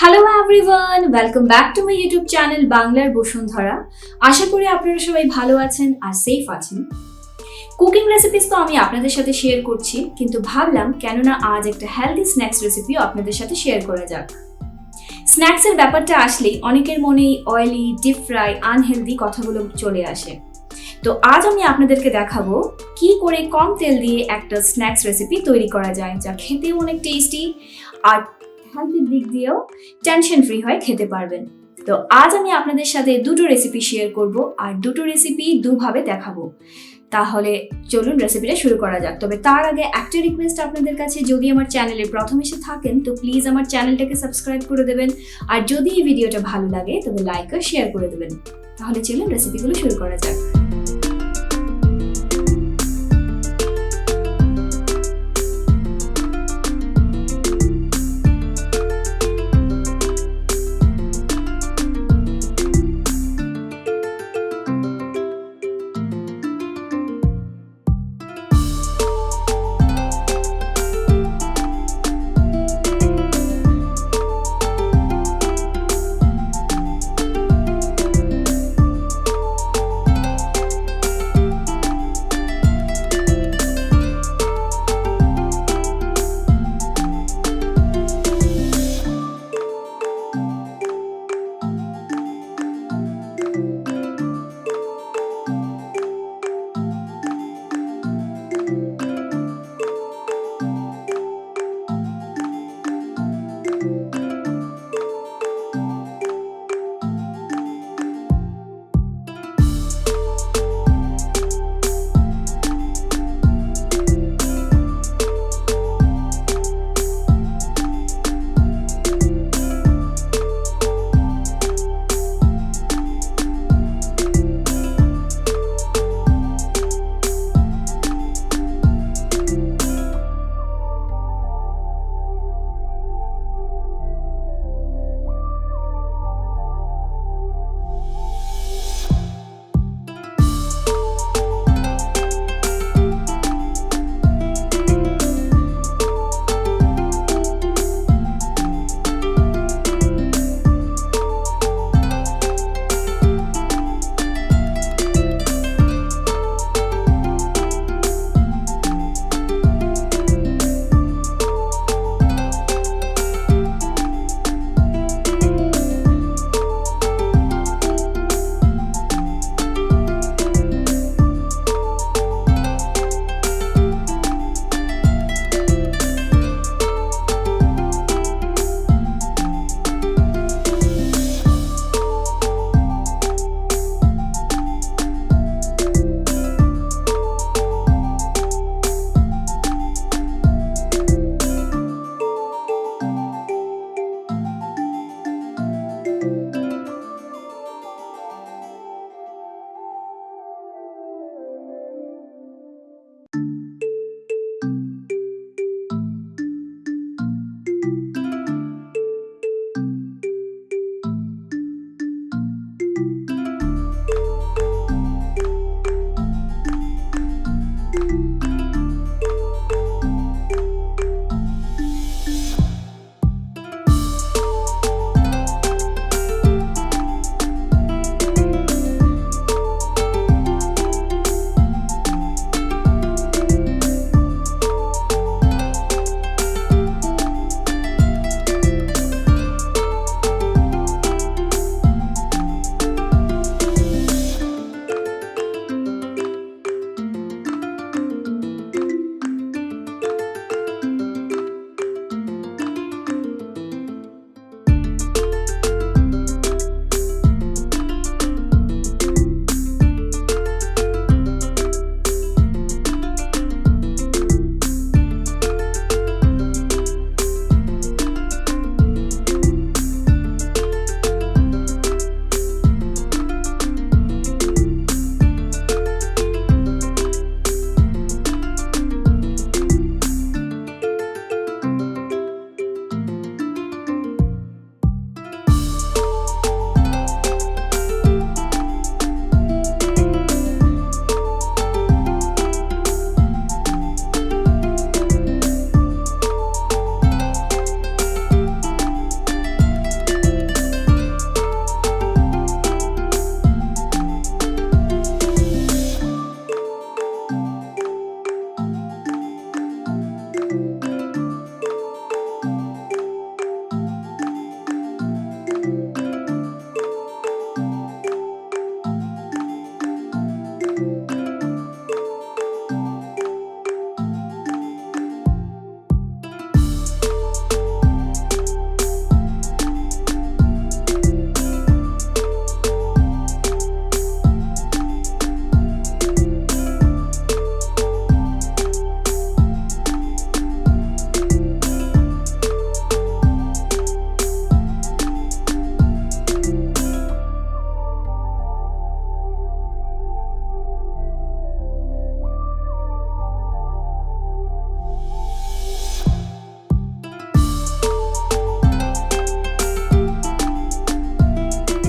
Hello everyone, welcome back to my YouTube channel বাংলার বসুন্ধরা। আশা করি আপনারা সবাই ভালো আছেন আর সেফ আছেন। কুকিং রেসিপিস তো আমি আপনাদের সাথে শেয়ার করছি, কিন্তু ভাবলাম কেননা আজ একটা হেলদি স্ন্যাক্স রেসিপিও আপনাদের সাথে শেয়ার করা যাক। স্ন্যাক্সের ব্যাপারটা আসলেই অনেকের মনেই অয়েলি, ডিপ ফ্রাই, আনহেলদি কথাগুলো চলে আসে। তো আজ আমি আপনাদেরকে দেখাবো কি করে কম তেল দিয়ে একটা স্ন্যাক্স রেসিপি তৈরি করা যায়, যা খেতেও অনেক টেস্টি আর হেলথের দিক দিয়েও টেনশন ফ্রি হয় খেতে পারবেন। তো আজ আমি আপনাদের সাথে দুটো রেসিপি শেয়ার করব আর দুটো রেসিপি দুভাবে দেখাবো। তাহলে চলুন রেসিপিটা শুরু করা যাক। তবে তার আগে একটা রিকোয়েস্ট আপনাদের কাছে, যদি আমার চ্যানেলে প্রথম এসে থাকেন তো প্লিজ আমার চ্যানেলটাকে সাবস্ক্রাইব করে দেবেন, আর যদি এই ভিডিওটা ভালো লাগে তবে লাইক আর শেয়ার করে দেবেন। তাহলে চলুন রেসিপিগুলো শুরু করা যাক।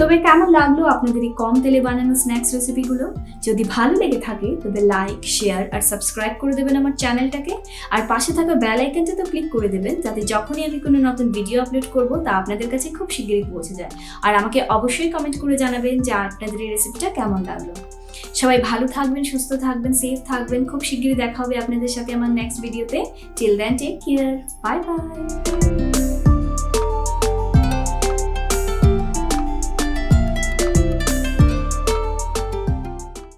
তবে কেমন লাগলো আপনাদের এই কম তেলে বানানো স্ন্যাক্স রেসিপিগুলো? যদি ভালো লেগে থাকে তবে লাইক, শেয়ার আর সাবস্ক্রাইব করে দেবেন আমার চ্যানেলটাকে। আর পাশে থাকা বেল আইকনটা তো ক্লিক করে দেবেন, যাতে যখনই আমি কোনো নতুন ভিডিও আপলোড করব তা আপনাদের কাছে খুব শিগগিরই পৌঁছে যায়। আর আমাকে অবশ্যই কমেন্ট করে জানাবেন যে আপনাদের এই রেসিপিটা কেমন লাগলো। সবাই ভালো থাকবেন, সুস্থ থাকবেন, সেফ থাকবেন। খুব শিগগিরই দেখা হবে আপনাদের সাথে আমার নেক্সট ভিডিওতে। Till then take care, bye by.